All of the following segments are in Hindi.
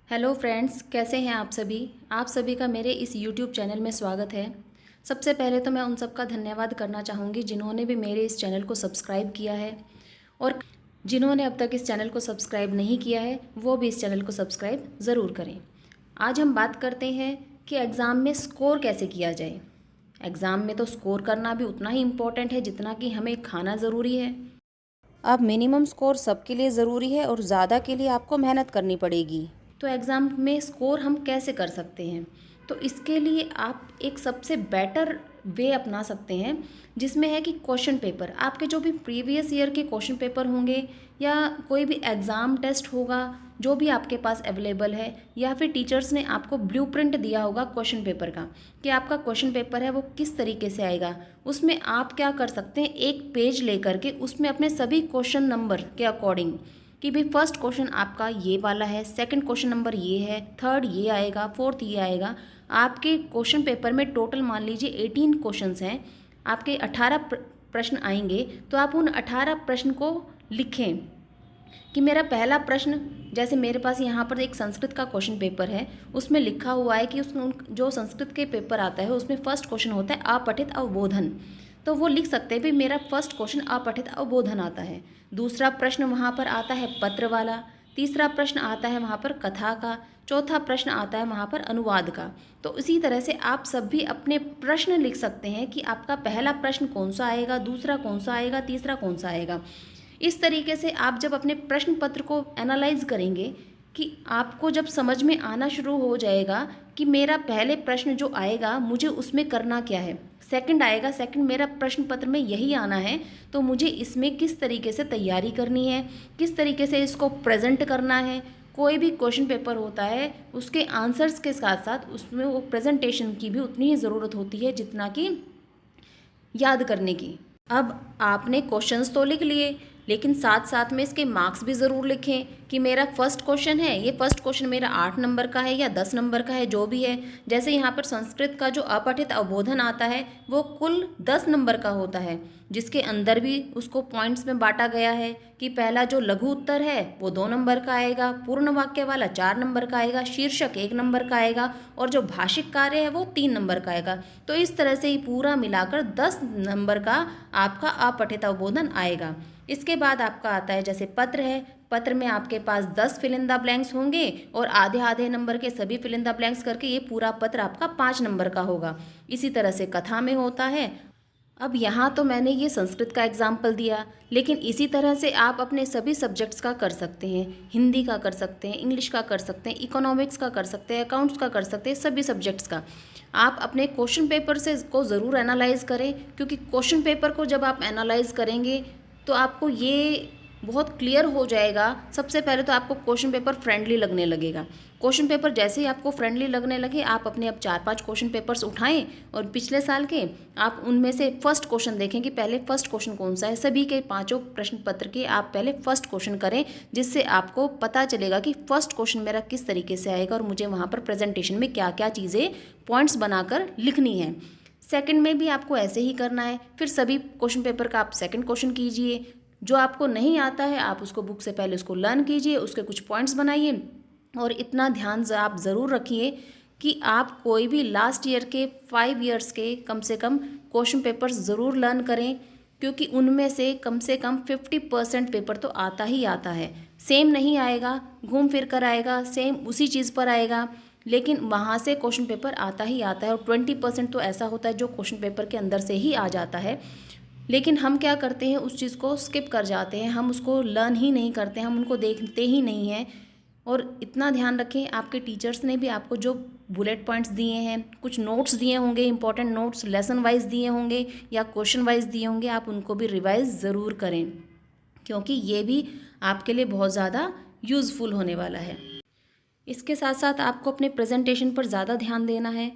हेलो फ्रेंड्स, कैसे हैं आप सभी। आप सभी का मेरे इस यूट्यूब चैनल में स्वागत है। सबसे पहले तो मैं उन सब का धन्यवाद करना चाहूँगी जिन्होंने भी मेरे इस चैनल को सब्सक्राइब किया है, और जिन्होंने अब तक इस चैनल को सब्सक्राइब नहीं किया है वो भी इस चैनल को सब्सक्राइब ज़रूर करें। आज हम बात करते हैं कि एग्ज़ाम में स्कोर कैसे किया जाए। एग्ज़ाम में तो स्कोर करना भी उतना ही इम्पोर्टेंट है जितना कि हमें खाना ज़रूरी है। अब मिनिमम स्कोर सबके लिए ज़रूरी है और ज़्यादा के लिए आपको मेहनत करनी पड़ेगी। तो एग्ज़ाम में स्कोर हम कैसे कर सकते हैं, तो इसके लिए आप एक सबसे बेटर वे अपना सकते हैं, जिसमें है कि क्वेश्चन पेपर आपके जो भी प्रीवियस ईयर के क्वेश्चन पेपर होंगे या कोई भी एग्ज़ाम टेस्ट होगा जो भी आपके पास अवेलेबल है, या फिर टीचर्स ने आपको ब्लूप्रिंट दिया होगा क्वेश्चन पेपर का कि आपका क्वेश्चन पेपर है वो किस तरीके से आएगा। उसमें आप क्या कर सकते हैं, एक पेज लेकर के उसमें अपने सभी क्वेश्चन नंबर के अकॉर्डिंग कि भाई फर्स्ट क्वेश्चन आपका ये वाला है, सेकंड क्वेश्चन नंबर ये है, थर्ड ये आएगा, फोर्थ ये आएगा। आपके क्वेश्चन पेपर में टोटल मान लीजिए 18 क्वेश्चंस हैं, आपके 18 प्रश्न आएंगे, तो आप उन 18 प्रश्न को लिखें कि मेरा पहला प्रश्न, जैसे मेरे पास यहाँ पर एक संस्कृत का क्वेश्चन पेपर है, उसमें लिखा हुआ है कि उसमें जो संस्कृत के पेपर आता है उसमें फर्स्ट क्वेश्चन होता है अपठित अवबोधन। तो वो लिख सकते हैं भाई मेरा फर्स्ट क्वेश्चन अपठित अवबोधन आता है। दूसरा प्रश्न वहाँ पर आता है पत्र वाला, तीसरा प्रश्न आता है वहाँ पर कथा का, चौथा प्रश्न आता है वहाँ पर अनुवाद का। तो इसी तरह से आप सब भी अपने प्रश्न लिख सकते हैं कि आपका पहला प्रश्न कौन सा आएगा, दूसरा कौन सा आएगा, तीसरा कौन सा आएगा। इस तरीके से आप जब अपने प्रश्न पत्र को एनालाइज करेंगे कि आपको जब समझ में आना शुरू हो जाएगा कि मेरा पहले प्रश्न जो आएगा मुझे उसमें करना क्या है, सेकंड आएगा, सेकंड मेरा प्रश्न पत्र में यही आना है, तो मुझे इसमें किस तरीके से तैयारी करनी है, किस तरीके से इसको प्रेजेंट करना है। कोई भी क्वेश्चन पेपर होता है उसके आंसर्स के साथ साथ उसमें वो प्रेजेंटेशन की भी उतनी ही ज़रूरत होती है जितना कि याद करने की। अब आपने क्वेश्चंस तो लिख लिए, लेकिन साथ साथ में इसके मार्क्स भी ज़रूर लिखें कि मेरा फर्स्ट क्वेश्चन है, ये फर्स्ट क्वेश्चन मेरा 8 नंबर का है या 10 नंबर का है, जो भी है। जैसे यहाँ पर संस्कृत का जो अपठित अवबोधन आता है वो कुल 10 नंबर का होता है, जिसके अंदर भी उसको पॉइंट्स में बांटा गया है कि पहला जो लघु उत्तर है वो 2 नंबर का आएगा, पूर्ण वाक्य वाला 4 नंबर का आएगा, शीर्षक 1 नंबर का आएगा, और जो भाषिक कार्य है वो 3 नंबर का आएगा। तो इस तरह से ही पूरा मिलाकर 10 नंबर का आपका अपठित अवबोधन आएगा। इसके बाद आपका आता है जैसे पत्र है, पत्र में आपके पास 10 फिल इन द ब्लैंक्स होंगे और आधे आधे नंबर के सभी फिल इन द ब्लैंक्स करके ये पूरा पत्र आपका 5 नंबर का होगा। इसी तरह से कथा में होता है। अब यहाँ तो मैंने ये संस्कृत का एग्जाम्पल दिया, लेकिन इसी तरह से आप अपने सभी सब्जेक्ट्स का कर सकते हैं। हिंदी का कर सकते हैं, इंग्लिश का कर सकते हैं, इकोनॉमिक्स का कर सकते हैं, अकाउंट्स का कर सकते हैं, सभी सब्जेक्ट्स का। आप अपने क्वेश्चन पेपर से को ज़रूर एनालाइज करें, क्योंकि क्वेश्चन पेपर को जब आप एनालाइज करेंगे तो आपको ये बहुत क्लियर हो जाएगा। सबसे पहले तो आपको क्वेश्चन पेपर फ्रेंडली लगने लगेगा। क्वेश्चन पेपर जैसे ही आपको फ्रेंडली लगने लगे, आप अपने अब 4-5 क्वेश्चन पेपर्स उठाएं और पिछले साल के आप उनमें से फर्स्ट क्वेश्चन देखें कि पहले फर्स्ट क्वेश्चन कौन सा है। सभी के 5 प्रश्न पत्र के आप पहले फर्स्ट क्वेश्चन करें, जिससे आपको पता चलेगा कि फर्स्ट क्वेश्चन मेरा किस तरीके से आएगा और मुझे वहाँ पर प्रेजेंटेशन में क्या क्या चीज़ें पॉइंट्स बनाकर लिखनी है। सेकंड में भी आपको ऐसे ही करना है। फिर सभी क्वेश्चन पेपर का आप सेकंड क्वेश्चन कीजिए। जो आपको नहीं आता है आप उसको बुक से पहले उसको लर्न कीजिए, उसके कुछ पॉइंट्स बनाइए, और इतना ध्यान आप ज़रूर रखिए कि आप कोई भी लास्ट ईयर के 5 ईयर्स के कम से कम क्वेश्चन पेपर्स ज़रूर लर्न करें, क्योंकि उनमें से कम 50% पेपर तो आता ही आता है। सेम नहीं आएगा, घूम फिर कर आएगा, सेम उसी चीज़ पर आएगा, लेकिन वहाँ से क्वेश्चन पेपर आता ही आता है। और 20% तो ऐसा होता है जो क्वेश्चन पेपर के अंदर से ही आ जाता है, लेकिन हम क्या करते हैं उस चीज़ को स्किप कर जाते हैं, हम उसको लर्न ही नहीं करते, हम उनको देखते ही नहीं हैं। और इतना ध्यान रखें, आपके टीचर्स ने भी आपको जो बुलेट पॉइंट्स दिए हैं, कुछ नोट्स दिए होंगे, इंपॉर्टेंट नोट्स लेसन वाइज दिए होंगे या क्वेश्चन वाइज दिए होंगे, आप उनको भी रिवाइज ज़रूर करें, क्योंकि ये भी आपके लिए बहुत ज़्यादा यूज़फुल होने वाला है। इसके साथ साथ आपको अपने प्रेजेंटेशन पर ज़्यादा ध्यान देना है,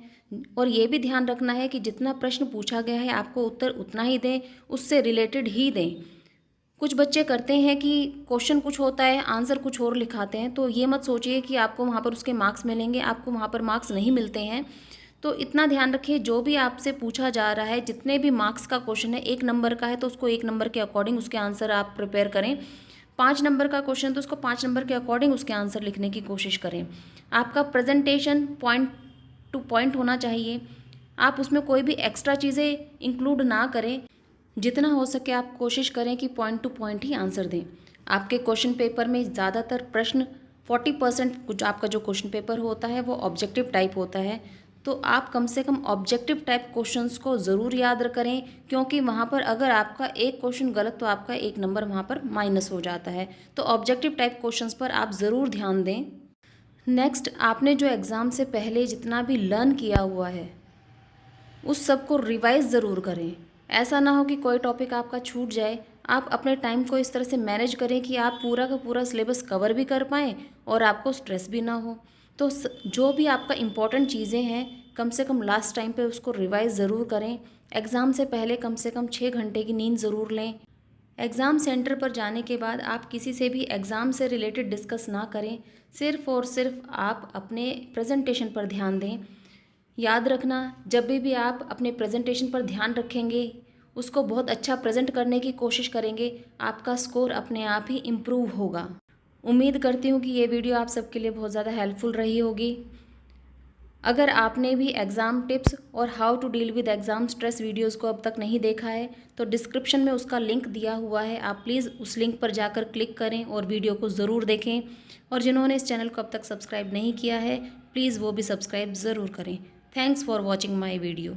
और ये भी ध्यान रखना है कि जितना प्रश्न पूछा गया है आपको उत्तर उतना ही दें, उससे रिलेटेड ही दें। कुछ बच्चे करते हैं कि क्वेश्चन कुछ होता है, आंसर कुछ और लिखाते हैं, तो ये मत सोचिए कि आपको वहाँ पर उसके मार्क्स मिलेंगे, आपको वहाँ पर मार्क्स नहीं मिलते हैं। तो इतना ध्यान रखिए, जो भी आपसे पूछा जा रहा है, जितने भी मार्क्स का क्वेश्चन है, 1 नंबर का है तो उसको 1 नंबर के अकॉर्डिंग उसके आंसर आप प्रिपेयर करें। 5 नंबर का क्वेश्चन तो उसको 5 नंबर के अकॉर्डिंग उसके आंसर लिखने की कोशिश करें। आपका प्रेजेंटेशन पॉइंट टू पॉइंट होना चाहिए। आप उसमें कोई भी एक्स्ट्रा चीज़ें इंक्लूड ना करें। जितना हो सके आप कोशिश करें कि पॉइंट टू पॉइंट ही आंसर दें। आपके क्वेश्चन पेपर में ज़्यादातर प्रश्न 40% कुछ आपका जो क्वेश्चन पेपर होता है वो ऑब्जेक्टिव टाइप होता है, तो आप कम से कम ऑब्जेक्टिव टाइप क्वेश्चंस को ज़रूर याद करें, क्योंकि वहाँ पर अगर आपका एक क्वेश्चन गलत तो आपका 1 नंबर वहाँ पर माइनस हो जाता है। तो ऑब्जेक्टिव टाइप क्वेश्चंस पर आप ज़रूर ध्यान दें। नेक्स्ट, आपने जो एग्ज़ाम से पहले जितना भी लर्न किया हुआ है उस सब को रिवाइज़ ज़रूर करें। ऐसा ना हो कि कोई टॉपिक आपका छूट जाए। आप अपने टाइम को इस तरह से मैनेज करें कि आप पूरा का पूरा सिलेबस कवर भी कर पाएँ और आपको स्ट्रेस भी ना हो। तो जो भी आपका इम्पॉर्टेंट चीज़ें हैं कम से कम लास्ट टाइम पे उसको रिवाइज़ ज़रूर करें। एग्ज़ाम से पहले कम से कम 6 घंटे की नींद ज़रूर लें। एग्ज़ाम सेंटर पर जाने के बाद आप किसी से भी एग्ज़ाम से रिलेटेड डिस्कस ना करें। सिर्फ़ और सिर्फ आप अपने प्रेजेंटेशन पर ध्यान दें। याद रखना, जब भी आप अपने प्रेजेंटेशन पर ध्यान रखेंगे, उसको बहुत अच्छा प्रेजेंट करने की कोशिश करेंगे, आपका स्कोर अपने आप ही इम्प्रूव होगा। उम्मीद करती हूँ कि ये वीडियो आप सबके लिए बहुत ज़्यादा हेल्पफुल रही होगी। अगर आपने भी एग्ज़ाम टिप्स और how to deal with exam stress videos को अब तक नहीं देखा है तो डिस्क्रिप्शन में उसका लिंक दिया हुआ है, आप प्लीज़ उस लिंक पर जाकर क्लिक करें और वीडियो को ज़रूर देखें। और जिन्होंने इस चैनल को अब तक सब्सक्राइब नहीं किया है प्लीज़ वो भी सब्सक्राइब ज़रूर करें। Thanks for watching my video.